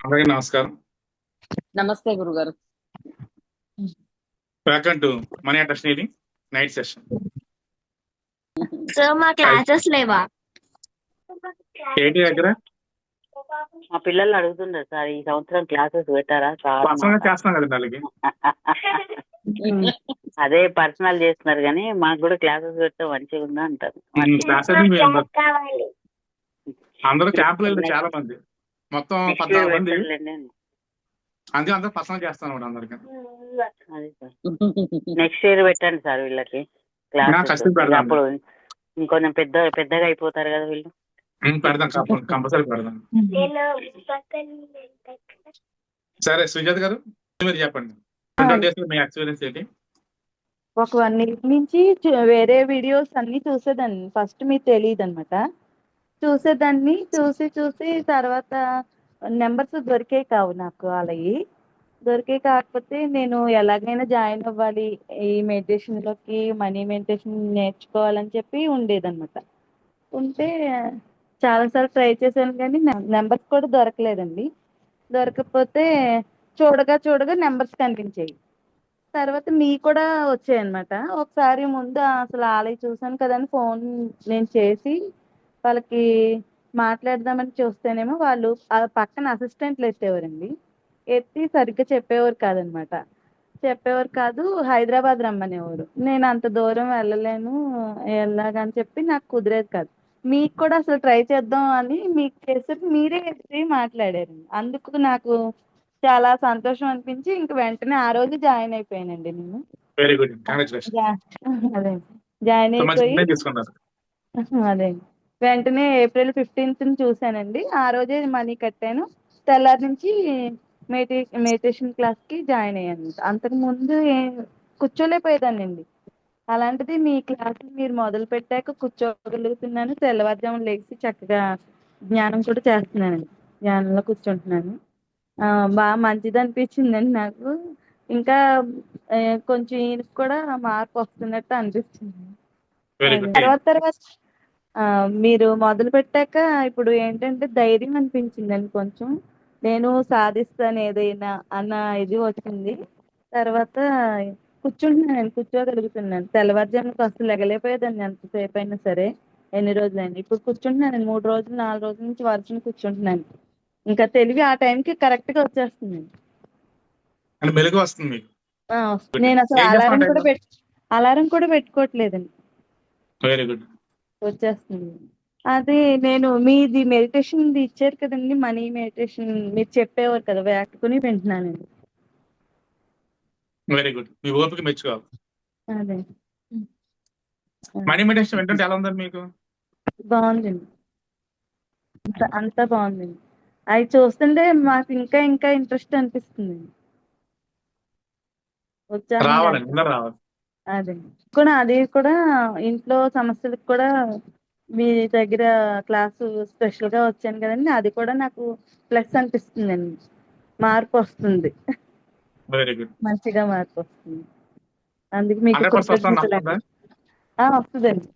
అందరికీ నమస్కారం. నమస్తే గురుగారు. Welcome to money understanding night session. Sir మా క్లాసెస్ లేవా? ఏంటి దగ్గర మా పిల్లల్ని అడుగుతున్నారు సార్, ఈ సంవత్సరం క్లాసెస్ పెట్టారా సార్? పర్సనల్ చేస్తున్నాం కదా వాళ్ళకి. అదే పర్సనల్ చేస్తున్నారు కానీ మాకు కూడా క్లాసెస్ పెడితే మంచిగా ఉందా అంటారు. క్లాసెస్ మీ అందరూ క్యాంపులు వెళ్తారు చాలా మంది, మొత్తం 14 మంది. అందుకే అందరూ పర్సనల్ చేస్తాను అందరికి. నెక్స్ట్ ఇయర్ పెట్టండి సార్ వీళ్ళకి క్లాస్. అప్పుడు ఇంకొంచెం పెద్దగా అయిపోతారు కదా వీళ్ళు. పెడదాం, కంపల్సరీ పెడదాం. సరే సుజాత గారు, మీరు చెప్పండి, 20 days మీ ఎక్స్పీరియన్స్ ఏంటి? ఒక 1 week నుంచి వేరే వీడియోస్ అన్ని చూసేదాన్ని. ఫస్ట్ మీకు తెలియదు అనమాట, చూసేదాన్ని. చూసి తర్వాత నెంబర్స్ దొరికే కావు నాకు. అలాగే దొరికే కాకపోతే నేను ఎలాగైనా జాయిన్ అవ్వాలి ఈ మెడిటేషన్లోకి, మనీ మెడిటేషన్ నేర్చుకోవాలని చెప్పి ఉండేదన్నమాట. ఉంటే చాలాసార్లు ట్రై చేశాను కానీ నెంబర్స్ కూడా దొరకలేదండి. దొరకకపోతే చూడగా నెంబర్స్ కనిపించాయి. తర్వాత మీ కూడా వచ్చాయి అనమాట. ఒకసారి ముందు అసలు ఆలయ చూసాను కదని ఫోన్ నేను చేసి వాళ్ళకి మాట్లాడదామని చూస్తేనేమో వాళ్ళు పక్కన అసిస్టెంట్లు ఎత్తేవారండి. ఎత్తి సరిగ్గా చెప్పేవారు కాదనమాట. చెప్పేవారు కాదు, హైదరాబాద్ రమ్మనేవారు. నేను అంత దూరం వెళ్ళలేను, ఎలాగని చెప్పి నాకు కుదిరేది కాదు. మీకు కూడా అసలు ట్రై చేద్దాం అని మీకు చేసి మీరే ఎత్తి మాట్లాడారు. అందుకు నాకు చాలా సంతోషం అనిపించి ఇంక వెంటనే ఆ రోజు జాయిన్ అయిపోయానండి నేను. Very good, congratulation. అదే జాయిన్ అయిపోయి అదే వెంటనే April 15th చూసానండి. ఆ రోజే మనీ కట్టాను. తెల్లారి నుంచి మెడిటేషన్ క్లాస్కి జాయిన్ అయ్యాను. అంతకు ముందు కూర్చోలేకపోయేదానండి. అలాంటిది మీ క్లాస్ మీరు మొదలు పెట్టాక కూర్చోగలుగుతున్నాను. తెల్లవారుజామున లేచి చక్కగా జ్ఞానం కూడా చేస్తున్నానండి. జ్ఞానంలో కూర్చుంటున్నాను. బాగా మంచిది అనిపించిందండి నాకు. ఇంకా కొంచెం ఈయనకి కూడా మార్పు వస్తున్నట్టు అనిపిస్తుంది. తర్వాత మీరు మొదలు పెట్టాక ఇప్పుడు ఏంటంటే ధైర్యం అనిపించిందండి. కొంచెం నేను సాధిస్తాను ఏదైనా అన్న ఇది వచ్చింది. తర్వాత కూర్చోగలుగుతున్నాను. తెల్లవారుజామునకు అసలు లెగలేకపోయేదాన్ని ఎంతసేపు అయినా సరే, ఎన్ని రోజులైనా. ఇప్పుడు కూర్చుంటున్నాను 3 రోజులు 4 రోజుల నుంచి వరుసను కూర్చుంటున్నాను. ఇంకా తెలివి ఆ టైంకి కరెక్ట్గా వచ్చేస్తుంది. మెలుగు వస్తుంది మీకు. నేను అసలు అలారం కూడా పెట్టుకోవట్లేదండి. వెరీ గుడ్, వచ్చేస్తుంది. అది నేను మీది మెడిటేషన్ ఇచ్చారు కదండి, మనీ మెడిటేషన్ మీరు చెప్పేవారు కదా, వేట్టుకుని వింటున్నానండి. వెరీ గుడ్, మీ ఓపిక మెచ్చుకోవాలి. అదే మనీ మెడిటేషన్ వింటుంటే ఎలా ఉందండి మీకు? బాగుందండి, అంతా బాగుందండి. అవి చూస్తుంటే మాకు ఇంకా ఇంకా ఇంట్రెస్ట్ అనిపిస్తుంది. రావాలి. అదే అది కూడా ఇంట్లో సమస్యలకు కూడా మీ దగ్గర క్లాసు స్పెషల్ గా వచ్చాను కదండి, అది కూడా నాకు ప్లస్ అనిపిస్తుందండి. మార్పు వస్తుంది, మంచిగా మార్పు వస్తుంది. అందుకు మీకు కృతజ్ఞతలు. వస్తుందండి.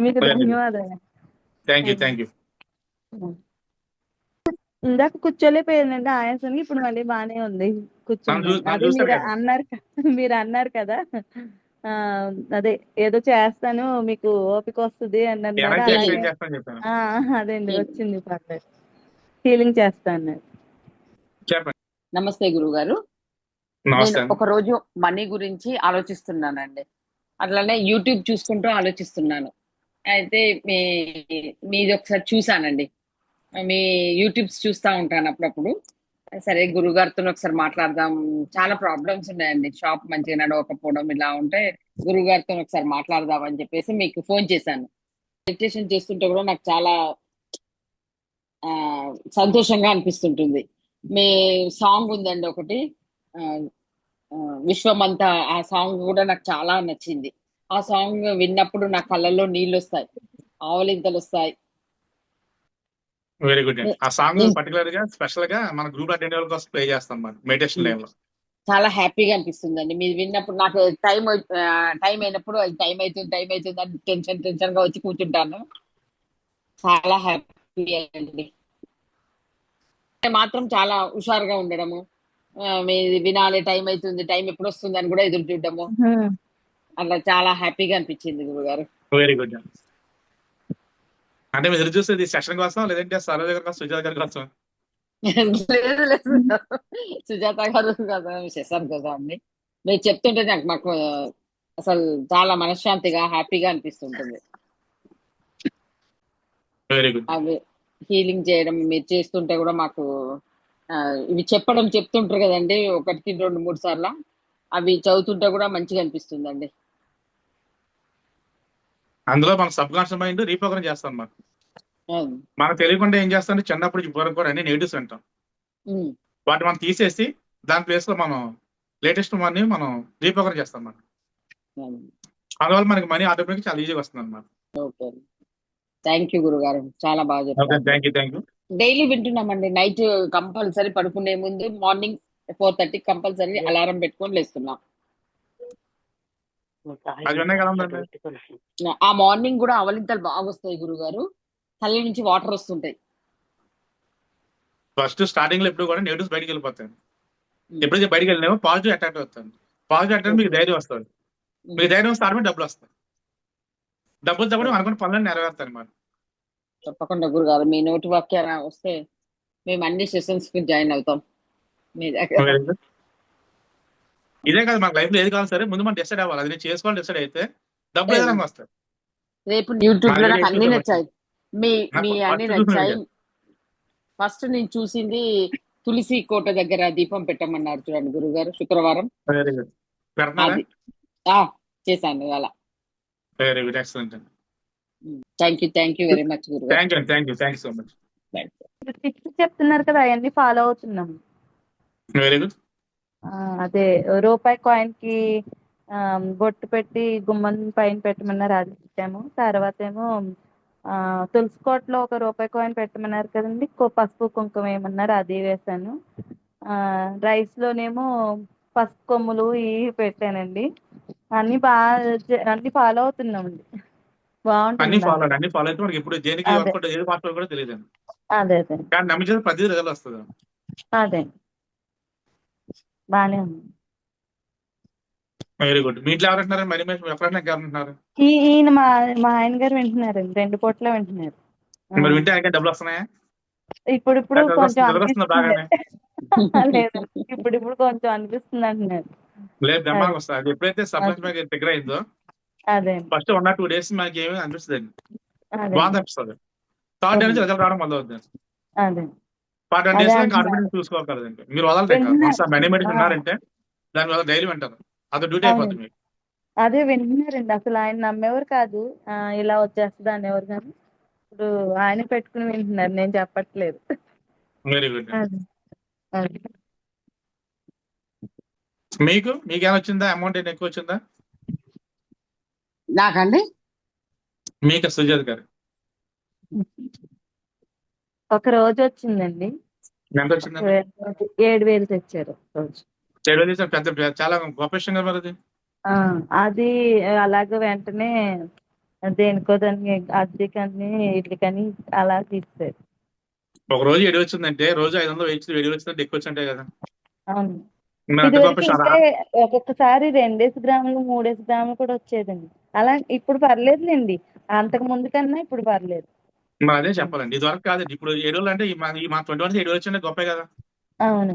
మీకు ధన్యవాదాలు. ఇందాక కూర్చోలేకపోయానండి ఆయాసానికి, ఇప్పుడు మళ్ళీ బాగానే ఉంది కూర్చున్నాను. అది మీరు అన్నారు కదా, అదే ఏదో చేస్తాను మీకు ఓపిక వస్తుంది అని అన్నారు. అదేండి వచ్చింది, పర్లేదు, హీలింగ్ చేస్తాను. నమస్తే గురుగారు. నేను ఒక రోజు మనీ గురించి ఆలోచిస్తున్నానండి. అట్లానే యూట్యూబ్ చూసుకుంటూ ఆలోచిస్తున్నాను. అయితే మీది ఒకసారి చూసానండి. మీ యూట్యూబ్స్ చూస్తూ ఉంటాను అప్పుడప్పుడు. సరే గురుగారితో ఒకసారి మాట్లాడదాం, చాలా ప్రాబ్లమ్స్ ఉన్నాయండి, షాప్ మంచిగా నడవకపోవడం ఇలా ఉంటే గురుగారితో ఒకసారి మాట్లాడదాం అని చెప్పేసి మీకు ఫోన్ చేశాను. మెడిటేషన్ చేస్తుంటే కూడా నాకు చాలా సంతోషంగా అనిపిస్తుంటుంది. మీ సాంగ్ ఉందండి ఒకటి, విశ్వమంతా, ఆ సాంగ్ కూడా నాకు చాలా నచ్చింది. ఆ సాంగ్ విన్నప్పుడు నా కళ్ళల్లో నీళ్ళు వస్తాయి, ఆవలింతలు వస్తాయి. Very good. ఆ సాంగ్ పర్టికులర్ గా స్పెషల్ గా మన గ్రూప్ అటెండ్ వాళ్ళ కోసం ప్లే చేస్తాం మెడిటేషన్ టైం లో. చాలా హ్యాపీగా అనిపిస్తుందండి మీరు విన్నప్పుడు. నాకు టైం అయినప్పుడు టైం అవుతుంది అని టెన్షన్ గా వచ్చి కూర్చుంటాను. చాలా హ్యాపీ అండి. మాత్రం చాలా హుషారుగా ఉండడము, మీది వినాలి, టైం అవుతుంది, టైం ఎప్పుడు వస్తుంది అని కూడా ఎదురు చూడడము, అట్లా చాలా హ్యాపీగా అనిపించింది గురుగారు. Very good. అంటే మీరు ఎదురు చూసేది సెషన్ కోసం లేదంటే సరోజ గారి కోసం, సుజాత గారి కోసం? లేదు లేదు, సుజాత గారు కదా శశాంత్ కదా అండి. మీరు చెప్తుంటే మాకు అసలు చాలా మనశ్శాంతిగా హ్యాపీగా అనిపిస్తుంటుంది. Very good. అవి హీలింగ్ చేయడం మీరు చేస్తుంటే కూడా మాకు ఇవి చెప్తుంటారు కదండి, 1, 2, 3 సార్లు అవి చదువుతుంటే కూడా మంచిగా అనిపిస్తుందండి. అందులో మన సబ్ కాన్షియస్ మైండ్ రీప్రోగ్రామ్ చేస్తాం అన్నమాట. మనకు తెలియకుండా ఏం చేస్తాం, చిన్నప్పుడు ఇప్పటివరకు కూడా అన్ని నెగిటివ్స్ అంటాం. వాటి మనం తీసేసి దాని ప్లేస్ లో మనం లేటెస్ట్ మనీ మనం రీప్రోగ్రామ్ చేస్తాం అన్నమాట. అందువల్ల మనకి మనీ ఆటోమేటిక్ చాలా ఈజీగా వస్తుంది అన్నమాట. ఓకే, థ్యాంక్ యూ గురుగారు, చాలా బాగా చెప్పారు. Thank you. డైలీ వింటున్నామండి. నైట్ కంపల్సరీ పడుకునే ముందు మార్నింగ్ 4:30 కంపల్సరీ అలారం పెట్టుకొని లేస్తున్నాం. అది ఉన్నాయి కదా ఉందండి. ఆ మార్నింగ్ కూడా అవలింతలు బాగా వస్తాయి గురుగారు, తల్లి నుంచి వాటర్ వస్తుంటాయి. ఫస్ట్ స్టార్టింగ్ లో ఎప్పుడు కూడా నెగిటివ్స్ బయటకు వెళ్ళిపోతాయి. ఎప్పుడైతే బయటకు వెళ్ళినామో పాజిటివ్ అట్రాక్ట్ అవుతాను. పాజిటివ్ అట్రాక్ట్ మీకు ధైర్యం వస్తుంది. మీకు ధైర్యం వస్తే ఆటోమేటిక్ డబ్బులు వస్తాయి. డబ్బులు తప్పడం అనుకున్న పనులను నెరవేరుతాయి అన్నమాట. తప్పకుండా గురుగారు, మీ నోటి వాక్యాన వస్తే మేము అన్ని సెషన్స్ కి జాయిన్ అవుతాం మీ దగ్గర. ఇదే కాదు, మనకు లైఫ్ లో ఏది కావాలి సరే ముందు మనం డిసైడ్ అవ్వాలి. అది నేను చేసుకోవాలి, డిసైడ్ అయితే డబ్బులు ఏదైనా వస్తాయి. రేపు యూట్యూబ్ లో నాకు అన్ని నచ్చాయి, మీ అన్ని నచ్చాయి. ఫస్ట్ నేను చూసింది తులసి కోట దగ్గర దీపం పెట్టమన్నారు చూడండి గురుగారు, శుక్రవారం. చేశాను ఇవాళ. Very good, excellent. Thank you very much గురుగారు. Thank you so much. Tips చెప్తున్నారు కదా, అవన్నీ ఫాలో అవుతున్నాం. Very good. అదే రూపాయి కాయిన్ కి బొట్టు పెట్టి గుమ్మం పైన పెట్టమన్నారు, అది పెట్టాము. తర్వాత ఏమో తులసి కోటలో 1 రూపాయి కాయిన్ పెట్టమన్నారు కదండి, పసుపు కుంకుమ ఏమన్నారు, అది వేసాను. రైస్ లోనేమో పసుపు కొమ్ములు ఇవి పెట్టానండి. అన్ని ఫాలో అవుతున్నామండి. బాగుంటుంది. అన్ని ఫాలో అయితే మనకి ఇప్పుడు దేనికి ఏది పార్ట్ కూడా తెలియదు. అదే కానీ నమ్మించేది ప్రతి రిజల్ట్ వస్తుంది. అదే బానే ఉంది. Very good. మీ ఇంట్లో ఎవరంటున్నారు? మరి ఎప్పుడైనా ఎవరంటున్నారు? ఈయన మా ఆయన గారు వింటున్నారండి, 2 పూట్ల వింటున్నారు. మరి వింటే ఆయన డబ్బులు వస్తున్నాయా? ఇప్పుడు కొంచెం బాగానే లేదు, ఇప్పుడు కొంచెం అనిపిస్తుంది అంటున్నారు. లేదు, బ్రహ్మాండం వస్తుంది. అది ఎప్పుడైతే సబ్జెక్ట్ దగ్గర అయిందో అదే ఫస్ట్ 1 or 2 days మనకి ఏమి అనిపిస్తుంది, బాగా అనిపిస్తుంది. థర్డ్ డే నుంచి రిజల్ట్ రావడం మొదలవుతుంది. అదే 10 days లో ఇంకా ఆటోమేటిక్ చూసుకోగలదండి. మీరు వదలండి. మనీ మెడిసిన్ ఉన్నారంటే దాని వల్ల డైలీ వింటారు, అది డ్యూటీ అయిపోతుంది మీకు. అదే వింటున్నారండి. అసలు ఆయన నమ్మేవారు కాదు, ఇలా వచ్చేస్తుంది అనేవారు, కానీ ఇప్పుడు ఆయన పెట్టుకుని వింటున్నారు, నేను చెప్పట్లేదు. Very good. మీకు ఏమైనా వచ్చిందా? అమౌంట్ ఏమైనా ఎక్కువ వచ్చిందా? నాకండి మీకు సుజాత గారు ఒక రోజు వచ్చిందండి. ఎంత వచ్చిందండి? 7,000 తెచ్చారు రోజు. 7,000 పెద్ద చాలా గొప్ప విషయం కదా మరి అది. అది అలాగే వెంటనే దేనికో దాన్ని అద్దెకని వీటికని అలా తీస్తారు. ఒక రోజు 7 వచ్చిందంటే రోజు 500 7 వచ్చిందంటే ఎక్కువ వచ్చింటే కదా. అవును, అంత గొప్ప విషయం. ఒక్కొక్కసారి 2 గ్రాములు 3 గ్రాములు కూడా వచ్చేదండి. అలా ఇప్పుడు పర్లేదులేండి, అంతకు ముందు కన్నా ఇప్పుడు పర్లేదు. మరి అదే చెప్పాలండి, ఇది వరకు కాదండి. ఇప్పుడు 7 అంటే ఈ మా 21 7 వచ్చింటే గొప్పే కదా. అవును,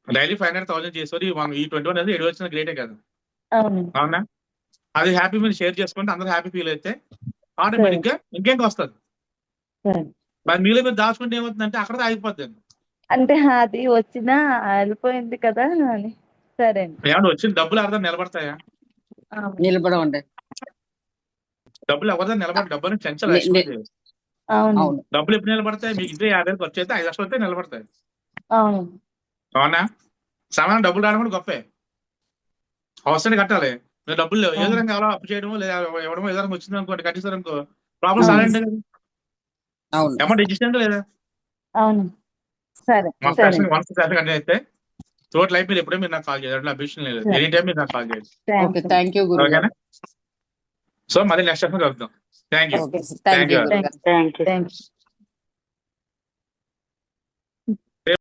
డైలీ 500,000 చేసేవారు ఈ 21 7 వచ్చిన గ్రేటే కదా. అవును, అవునా? అది హ్యాపీ మీరు షేర్ చేసుకుంటే అందరూ హ్యాపీ ఫీల్ అయితే ఆటోమేటిక్ గా ఇంకేం వస్తుంది. మరి మీలో మీరు దాచుకుంటే ఏమవుతుందంటే అక్కడ ఆగిపోతుంది. అంటే అది వచ్చినా వెళ్ళిపోయింది కదా అని. సరే, ఏమన్నా వచ్చిన డబ్బులు ఎవరిదా నిలబడతాయా? నిలబడవండి. డబ్బులు ఎవరిదా నిలబడి డబ్బులు చెంచాలి. అవును, డబ్బులు ఎప్పుడు నిలబడతాయి? మీకు ఇదే 50,000 ఖర్చు అయితే 5 లక్షలు అయితే నిలబడతాయి. అవును, అవునా? సమయం డబ్బులు రావడం కూడా గొప్పే. అవసరం కట్టాలి. మీరు డబ్బులు ఏ విధంగా కావాలో అప్పు చేయడమో లేదా ఇవ్వడమో ఏదైనా వచ్చింది అనుకోండి, కట్టేసారు అనుకో ప్రాబ్లమ్ సాల్వ్ అంటే కదా. అమౌంట్ ఇచ్చేసిందా లేదా? అవును, సరే. వన్స్ కంటిన్యూ అయితే టోటల్ లైఫ్ మీరు ఎప్పుడైనా మీరు నాకు కాల్ చేయాలి, అభిషేకం లేదు. ఎనీ టైం మీరు నాకు కాల్ చేయాలి. ఓకేనా? సో మళ్ళీ నెక్స్ట్ కలుద్దాం. Thank you.